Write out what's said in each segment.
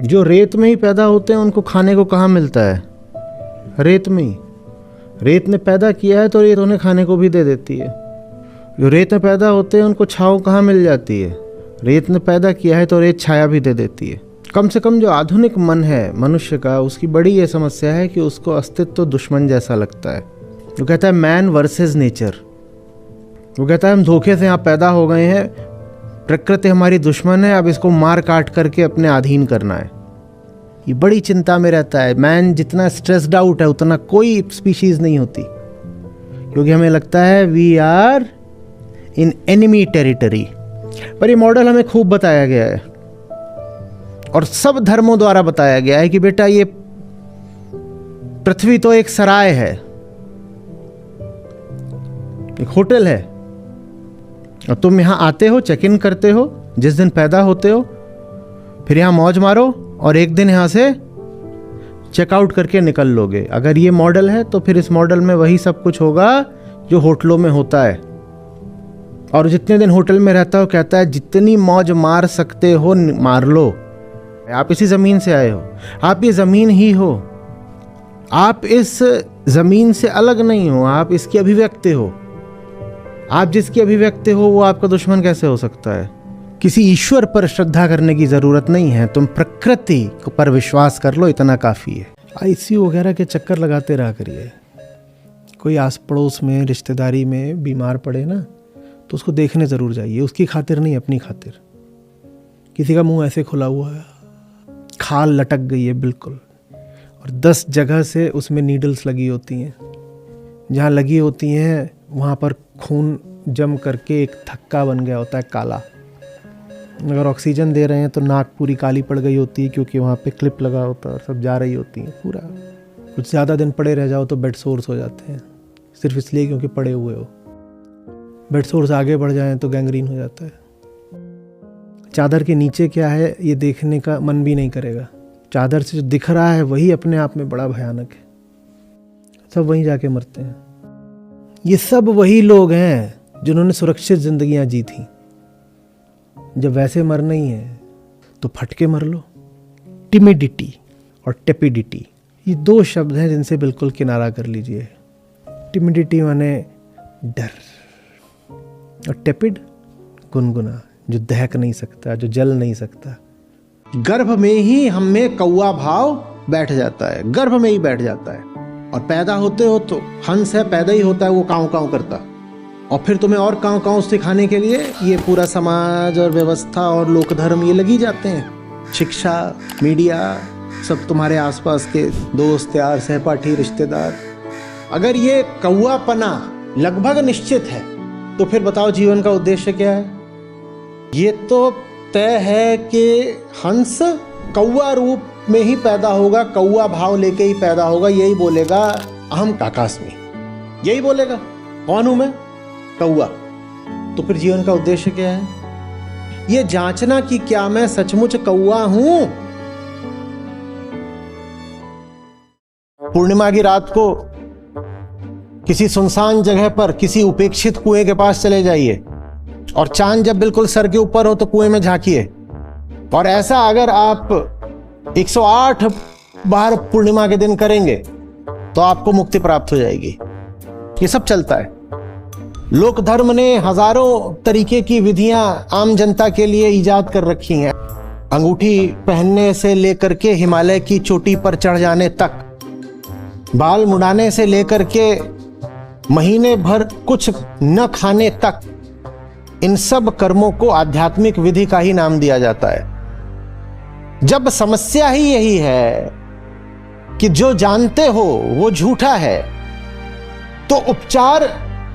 जो रेत में ही पैदा होते हैं उनको खाने को कहाँ मिलता है? रेत में ही। रेत ने पैदा किया है तो रेत उन्हें खाने को भी दे देती है। जो रेत में पैदा होते हैं उनको छाँव कहाँ मिल जाती है? रेत ने पैदा किया है तो रेत छाया भी दे देती है। कम से कम जो आधुनिक मन है मनुष्य का, उसकी बड़ी ये समस्या है कि उसको अस्तित्व तो दुश्मन जैसा लगता है। वो कहता है मैन वर्सेस नेचर। वो कहता है हम धोखे से यहाँ पैदा हो गए हैं, प्रकृति हमारी दुश्मन है, अब इसको मार काट करके अपने अधीन करना है। ये बड़ी चिंता में रहता है। मैन जितना स्ट्रेस्ड आउट है उतना कोई स्पीशीज नहीं होती, क्योंकि हमें लगता है we are in enemy territory. पर ये मॉडल हमें खूब बताया गया है और सब धर्मों द्वारा बताया गया है कि बेटा ये पृथ्वी तो एक सराय है, एक होटल है, और तुम यहां आते हो, चेक इन करते हो जिस दिन पैदा होते हो, फिर यहां मौज मारो और एक दिन यहां से चेकआउट करके निकल लोगे। अगर ये मॉडल है तो फिर इस मॉडल में वही सब कुछ होगा जो होटलों में होता है। और जितने दिन होटल में रहता हो कहता है जितनी मौज मार सकते हो मार लो। आप इसी ज़मीन से आए हो, आप ये ज़मीन ही हो, आप इस ज़मीन से अलग नहीं हो, आप इसकी अभिव्यक्ति हो। आप जिसकी अभिव्यक्ति हो वो आपका दुश्मन कैसे हो सकता है? किसी ईश्वर पर श्रद्धा करने की ज़रूरत नहीं है, तुम प्रकृति पर विश्वास कर लो, इतना काफ़ी है। आईसीयू वगैरह के चक्कर लगाते रहा करिए। कोई आस पड़ोस में रिश्तेदारी में बीमार पड़े ना तो उसको देखने ज़रूर जाइए, उसकी खातिर नहीं, अपनी खातिर। किसी का मुंह ऐसे खुला हुआ है, खाल लटक गई है बिल्कुल, और 10 जगह से उसमें नीडल्स लगी होती हैं। जहाँ लगी होती हैं वहाँ पर खून जम करके एक थक्का बन गया होता है काला। अगर ऑक्सीजन दे रहे हैं तो नाक पूरी काली पड़ गई होती है, क्योंकि वहाँ पे क्लिप लगा होता है और सब जा रही होती हैं पूरा। कुछ ज़्यादा दिन पड़े रह जाओ तो बेड सोर्स हो जाते हैं, सिर्फ इसलिए क्योंकि पड़े हुए हो। बेड सोर्स आगे बढ़ जाएं तो गैंग्रीन हो जाता है। चादर के नीचे क्या है ये देखने का मन भी नहीं करेगा। चादर से जो दिख रहा है वही अपने आप में बड़ा भयानक है। सब वहीं जाके मरते हैं। ये सब वही लोग हैं जिन्होंने सुरक्षित जिंदगियां जी थी। जब वैसे मरना ही है तो फटके मर लो। टिमिडिटी और टेपिडिटी, ये 2 शब्द हैं जिनसे बिल्कुल किनारा कर लीजिए। टिमिडिटी माने डर, और टेपिड गुनगुना, जो दहक नहीं सकता, जो जल नहीं सकता। गर्भ में ही हम में कौवा भाव बैठ जाता है, गर्भ में ही बैठ जाता है। और पैदा होते हो तो हंस है, पैदा ही होता है वो काँव काँव करता, और फिर तुम्हें और काँव काँव सिखाने के लिए ये पूरा समाज और व्यवस्था और लोक धर्म ये लगी जाते हैं। शिक्षा, मीडिया, सब तुम्हारे आसपास के दोस्त यार, सहपाठी, रिश्तेदार। अगर ये कौवापना लगभग निश्चित है तो फिर बताओ जीवन का उद्देश्य क्या है? ये तो तय है कि हंस कौवा रूप में ही पैदा होगा, कौवा भाव लेके ही पैदा होगा, यही बोलेगा अहम काकास्मि, यही बोलेगा कौन हूं मैं? कौवा। तो फिर जीवन का उद्देश्य क्या है? ये जांचना कि क्या मैं सचमुच कौवा हूं? पूर्णिमा की रात को किसी सुनसान जगह पर किसी उपेक्षित कुएं के पास चले जाइए, और चांद जब बिल्कुल सर के ऊपर हो तो कुएं में झांकिए, और ऐसा अगर आप 108 बार पूर्णिमा के दिन करेंगे तो आपको मुक्ति प्राप्त हो जाएगी। ये सब चलता है। लोक धर्म ने हजारों तरीके की विधियां आम जनता के लिए इजाद कर रखी हैं। अंगूठी पहनने से लेकर के हिमालय की चोटी पर चढ़ जाने तक, बाल मुड़ाने से लेकर के महीने भर कुछ न खाने तक, इन सब कर्मों को आध्यात्मिक विधि का ही नाम दिया जाता है। जब समस्या ही यही है कि जो जानते हो वो झूठा है, तो उपचार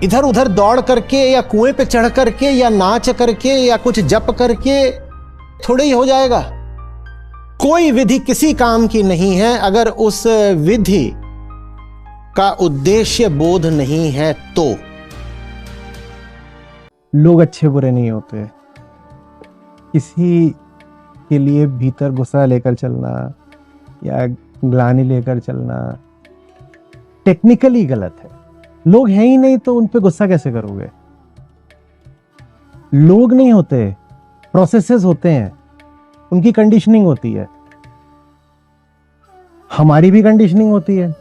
इधर उधर दौड़ करके या कुएं पे चढ़ करके या नाच करके या कुछ जप करके थोड़े ही हो जाएगा। कोई विधि किसी काम की नहीं है अगर उस विधि का उद्देश्य बोध नहीं है तो। लोग अच्छे बुरे नहीं होते। किसी के लिए भीतर गुस्सा लेकर चलना या ग्लानि लेकर चलना टेक्निकली गलत है। लोग हैं ही नहीं तो उन पे गुस्सा कैसे करोगे? लोग नहीं होते, प्रोसेसेस होते हैं, उनकी कंडीशनिंग होती है। हमारी भी कंडीशनिंग होती है।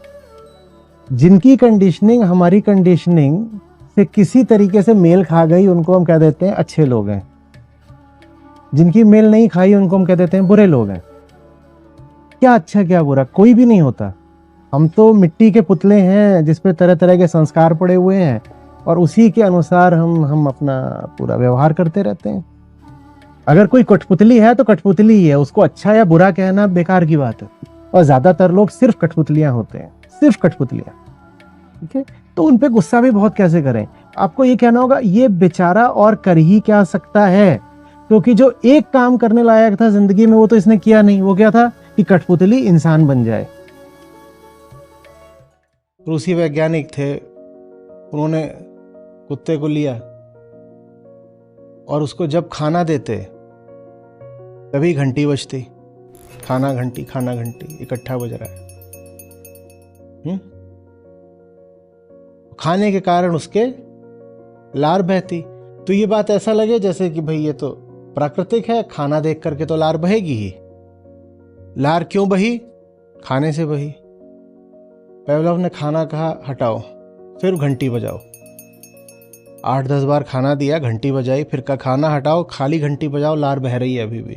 जिनकी कंडीशनिंग हमारी कंडीशनिंग से किसी तरीके से मेल खा गई उनको हम कह देते हैं अच्छे लोग हैं, जिनकी मेल नहीं खाई उनको हम कह देते हैं बुरे लोग हैं। क्या अच्छा क्या बुरा, कोई भी नहीं होता। हम तो मिट्टी के पुतले हैं जिसपे तरह तरह के संस्कार पड़े हुए हैं और उसी के अनुसार हम अपना पूरा व्यवहार करते रहते हैं। अगर कोई कठपुतली है तो कठपुतली ही है, उसको अच्छा या बुरा कहना बेकार की बात है। और ज्यादातर लोग सिर्फ कठपुतलियां होते हैं, सिर्फ कठपुतलियां। ठीक है, तो उन पे गुस्सा भी बहुत कैसे करें। आपको ये कहना होगा ये बेचारा और कर ही क्या सकता है, क्योंकि जो एक काम करने लायक था जिंदगी में वो तो इसने किया नहीं। वो क्या था कि कठपुतली इंसान बन जाए। रूसी वैज्ञानिक थे, उन्होंने कुत्ते को लिया और उसको जब खाना देते तभी घंटी बजती, खाना घंटी खाना घंटी इकट्ठा बज रहा है। खाने के कारण उसके लार बहती। तो ये बात ऐसा लगे जैसे कि भाई ये तो प्राकृतिक है, खाना देख करके तो लार बहेगी ही। लार क्यों बही? खाने से बही। पेवलोव ने खाना कहा हटाओ, फिर घंटी बजाओ। 8-10 बार खाना दिया, घंटी बजाई, फिर कहा खाना हटाओ, खाली घंटी बजाओ, लार बह रही है अभी भी।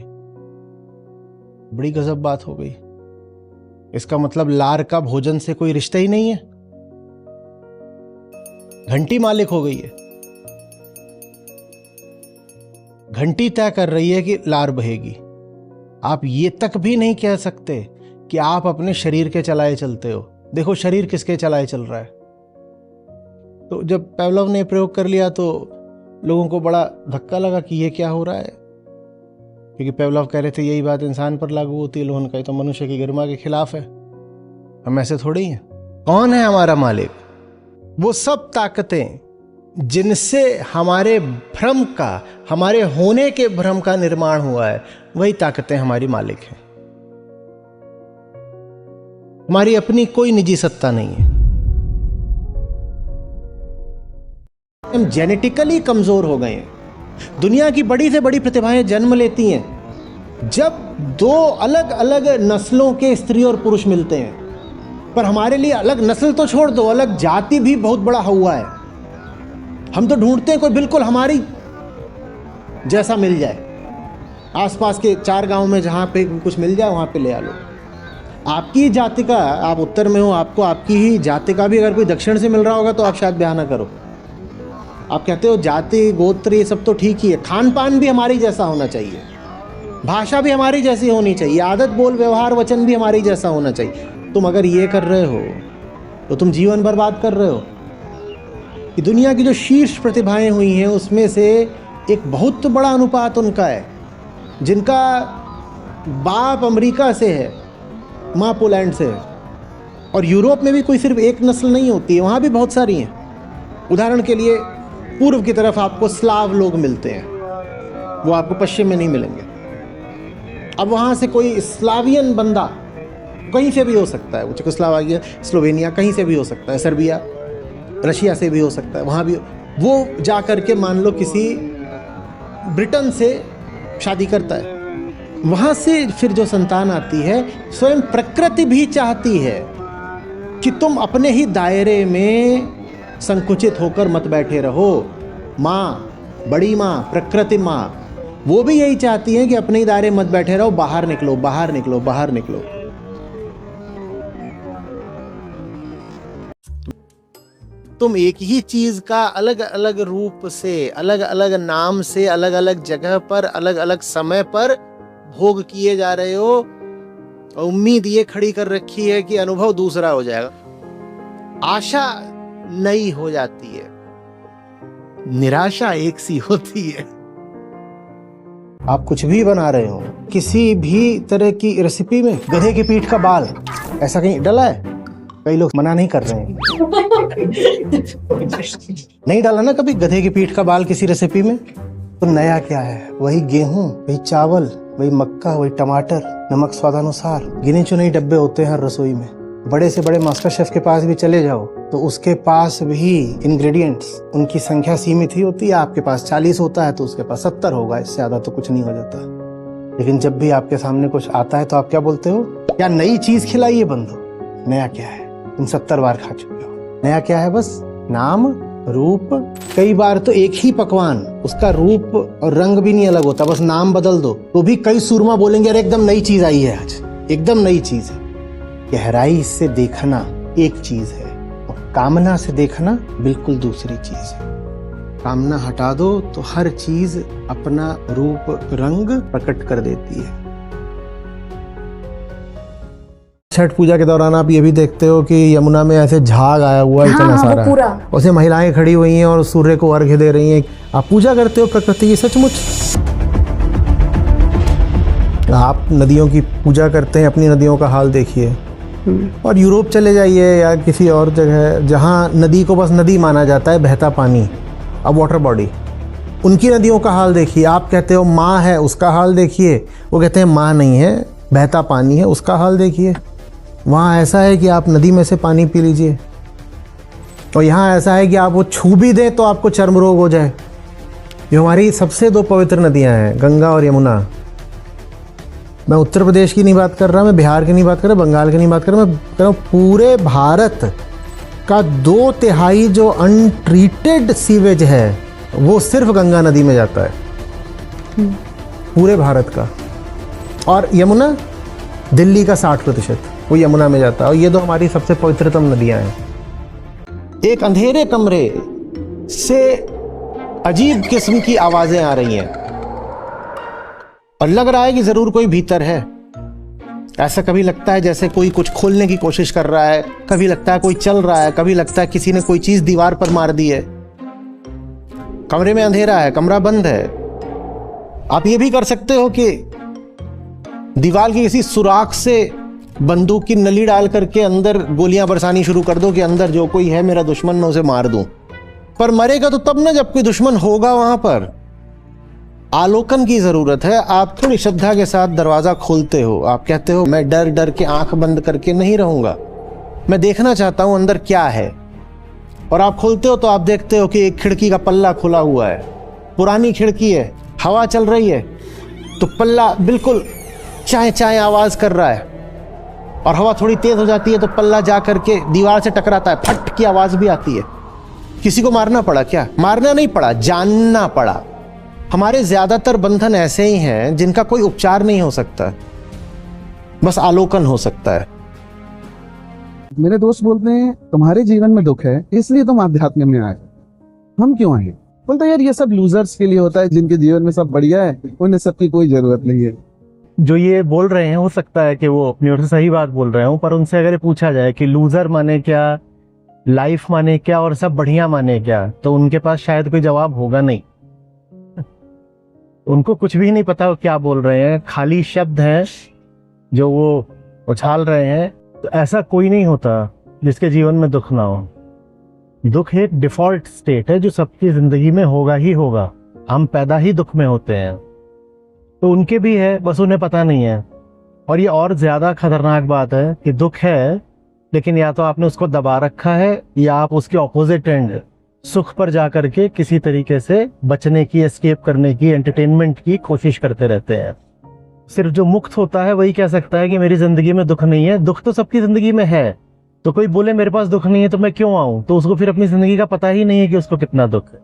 बड़ी गजब बात हो गई। इसका मतलब लार का भोजन से कोई रिश्ता ही नहीं है, घंटी मालिक हो गई है। घंटी तय कर रही है कि लार बहेगी। आप ये तक भी नहीं कह सकते कि आप अपने शरीर के चलाए चलते हो। देखो शरीर किसके चलाए चल रहा है। तो जब पेवलोव ने प्रयोग कर लिया तो लोगों को बड़ा धक्का लगा कि ये क्या हो रहा है, क्योंकि पेवलोव कह रहे थे यही बात इंसान पर लागू होती है। लोगों ने कहा तो मनुष्य की गरिमा के खिलाफ है, हम ऐसे थोड़ी हैं। कौन है हमारा मालिक? वो सब ताकतें जिनसे हमारे भ्रम का, हमारे होने के भ्रम का निर्माण हुआ है, वही ताकतें हमारी मालिक हैं। हमारी अपनी कोई निजी सत्ता नहीं है। हम जेनेटिकली कमजोर हो गए हैं। दुनिया की बड़ी से बड़ी प्रतिभाएं जन्म लेती हैं जब दो अलग अलग नस्लों के स्त्री और पुरुष मिलते हैं। पर हमारे लिए अलग नस्ल तो छोड़ दो, अलग जाति भी बहुत बड़ा हुआ है। हम तो ढूंढते हैं कोई बिल्कुल हमारी जैसा मिल जाए। आसपास के 4 गांव में जहां पे कुछ मिल जाए वहां पे ले आ लो। आपकी जाति का, आप उत्तर में हो, आपको आपकी ही जाति का भी अगर कोई दक्षिण से मिल रहा होगा तो आप शायद ब्याह ना करो। आप कहते हो जाति गोत्र ये सब तो ठीक ही है, खान पान भी हमारी जैसा होना चाहिए, भाषा भी हमारी जैसी होनी चाहिए, आदत बोल व्यवहार वचन भी हमारी जैसा होना चाहिए। तुम अगर ये कर रहे हो तो तुम जीवन बर्बाद कर रहे हो। कि दुनिया की जो शीर्ष प्रतिभाएं हुई हैं उसमें से एक बहुत बड़ा अनुपात उनका है जिनका बाप अमेरिका से है, माँ पोलैंड से है। और यूरोप में भी कोई सिर्फ एक नस्ल नहीं होती है, वहाँ भी बहुत सारी हैं। उदाहरण के लिए पूर्व की तरफ आपको स्लाव लोग मिलते हैं, वो आपको पश्चिम में नहीं मिलेंगे। अब वहाँ से कोई स्लावियन बंदा कहीं से भी हो सकता है, वो चेकोस्लोवाकिया, स्लोवेनिया, कहीं से भी हो सकता है, सर्बिया, रशिया से भी हो सकता है, वहाँ भी वो जा कर के मान लो किसी ब्रिटेन से शादी करता है। वहाँ से फिर जो संतान आती है, स्वयं प्रकृति भी चाहती है कि तुम अपने ही दायरे में संकुचित होकर मत बैठे रहो। माँ, बड़ी माँ, प्रकृति माँ, वो भी यही चाहती है कि अपने ही दायरे मत बैठे रहो, बाहर निकलो, बाहर निकलो, बाहर निकलो। तुम एक ही चीज का अलग अलग रूप से, अलग अलग नाम से, अलग अलग जगह पर, अलग अलग समय पर भोग किए जा रहे हो और उम्मीद ये खड़ी कर रखी है कि अनुभव दूसरा हो जाएगा। आशा नई हो जाती है, निराशा एक सी होती है। आप कुछ भी बना रहे हो, किसी भी तरह की रेसिपी में गधे की पीठ का बाल ऐसा कहीं डला है? कई लोग मना नहीं कर रहे हैं। नहीं डाला ना कभी गधे की पीठ का बाल किसी रेसिपी में? तो नया क्या है? वही गेहूं, वही चावल, वही मक्का, वही टमाटर, नमक स्वादानुसार। गिने चुने डब्बे होते हैं हर रसोई में। बड़े से बड़े मास्टर शेफ के पास भी चले जाओ तो उसके पास भी इंग्रेडिएंट्स, उनकी संख्या सीमित ही होती है। आपके पास 40 होता है तो उसके पास 70 होगा, इससे ज्यादा तो कुछ नहीं हो जाता। लेकिन जब भी आपके सामने कुछ आता है तो आप क्या बोलते हो? क्या नई चीज खिलाइए बंदो? नया क्या है? तुम 70 बार खा चुके हो। नया क्या है? बस नाम, रूप। कई बार तो एक ही पकवान, उसका रूप और रंग भी नहीं अलग होता, बस नाम बदल दो तो भी कई सूरमा बोलेंगे अरे एकदम नई चीज आई है आज, एकदम नई चीज है। गहराई से देखना एक चीज है और कामना से देखना बिल्कुल दूसरी चीज है। कामना हटा दो तो हर चीज अपना रूप रंग प्रकट कर देती है। छठ पूजा के दौरान आप ये भी देखते हो कि यमुना में ऐसे झाग आया हुआ है, इतना सारा पूरा उसे महिलाएं खड़ी हुई हैं और सूर्य को अर्घ्य दे रही हैं। आप पूजा करते हो प्रकृति की सचमुच? आप नदियों की पूजा करते हैं, अपनी नदियों का हाल देखिए। और यूरोप चले जाइए या किसी और जगह जहाँ नदी को बस नदी माना जाता है, बहता पानी, अब वाटर बॉडी, उनकी नदियों का हाल देखिए। आप कहते हो माँ है, उसका हाल देखिए, वो कहते हैं माँ नहीं है, बहता पानी है, उसका हाल देखिए। वहाँ ऐसा है कि आप नदी में से पानी पी लीजिए और यहाँ ऐसा है कि आप वो छू भी दें तो आपको चर्म रोग हो जाए। ये हमारी सबसे दो पवित्र नदियाँ हैं, गंगा और यमुना। मैं उत्तर प्रदेश की नहीं बात कर रहा, मैं बिहार की नहीं बात कर रहा, बंगाल की नहीं बात कर रहा, मैं कह रहा हूँ पूरे भारत का 2/3 जो अनट्रीटेड सीवेज है वो सिर्फ गंगा नदी में जाता है, पूरे भारत का। और यमुना, दिल्ली का 60% वो यमुना में जाता है। और ये दो हमारी सबसे पवित्रतम नदियां हैं। एक अंधेरे कमरे से अजीब किस्म की आवाजें आ रही हैं और लग रहा है कि जरूर कोई भीतर है। ऐसा कभी लगता है जैसे कोई कुछ खोलने की कोशिश कर रहा है, कभी लगता है कोई चल रहा है, कभी लगता है किसी ने कोई चीज दीवार पर मार दी है। कमरे में अंधेरा है, कमरा बंद है। आप ये भी कर सकते हो कि दीवार की किसी सुराख से बंदूक की नली डाल करके अंदर गोलियां बरसानी शुरू कर दो कि अंदर जो कोई है मेरा दुश्मन, मैं उसे मार दूं। पर मरेगा तो तब ना जब कोई दुश्मन होगा वहां पर। आलोकन की जरूरत है। आप थोड़ी श्रद्धा के साथ दरवाजा खोलते हो, आप कहते हो मैं डर डर के आंख बंद करके नहीं रहूंगा, मैं देखना चाहता हूं अंदर क्या है। और आप खोलते हो तो आप देखते हो कि एक खिड़की का पल्ला खुला हुआ है, पुरानी खिड़की है, हवा चल रही है तो पल्ला बिल्कुल चाय चाय आवाज कर रहा है और हवा थोड़ी तेज हो जाती है तो पल्ला जा करके दीवार से टकराता है, फट की आवाज भी आती है। किसी को मारना पड़ा क्या? मारना नहीं पड़ा, जानना पड़ा। हमारे ज्यादातर बंधन ऐसे ही हैं जिनका कोई उपचार नहीं हो सकता, बस आलोकन हो सकता है। मेरे दोस्त बोलते हैं तुम्हारे जीवन में दुख है इसलिए तुम आध्यात्म में आए। हम क्यों आए? बोलते यार ये सब लूजर्स के लिए होता है, जिनके जीवन में सब बढ़िया है उन्हें सबकी कोई जरूरत नहीं है। जो ये बोल रहे हैं हो सकता है कि वो अपनी ओर से सही बात बोल रहे हो, पर उनसे अगर पूछा जाए कि लूजर माने क्या, लाइफ माने क्या और सब बढ़िया माने क्या, तो उनके पास शायद कोई जवाब होगा नहीं। उनको कुछ भी नहीं पता वो क्या बोल रहे हैं, खाली शब्द हैं जो वो उछाल रहे हैं। तो ऐसा कोई नहीं होता जिसके जीवन में दुख ना हो। दुख एक डिफॉल्ट स्टेट है जो सबकी जिंदगी में होगा ही होगा। हम पैदा ही दुख में होते हैं, तो उनके भी है, बस उन्हें पता नहीं है। और ये और ज्यादा खतरनाक बात है कि दुख है लेकिन या तो आपने उसको दबा रखा है या आप उसके ऑपोजिट एंड सुख पर जाकर के किसी तरीके से बचने की, एस्केप करने की, एंटरटेनमेंट की कोशिश करते रहते हैं। सिर्फ जो मुक्त होता है वही कह सकता है कि मेरी जिंदगी में दुख नहीं है। दुख तो सबकी जिंदगी में है, तो कोई बोले मेरे पास दुख नहीं है तो मैं क्यों आऊं, तो उसको फिर अपनी जिंदगी का पता ही नहीं है कि उसको कितना दुख है।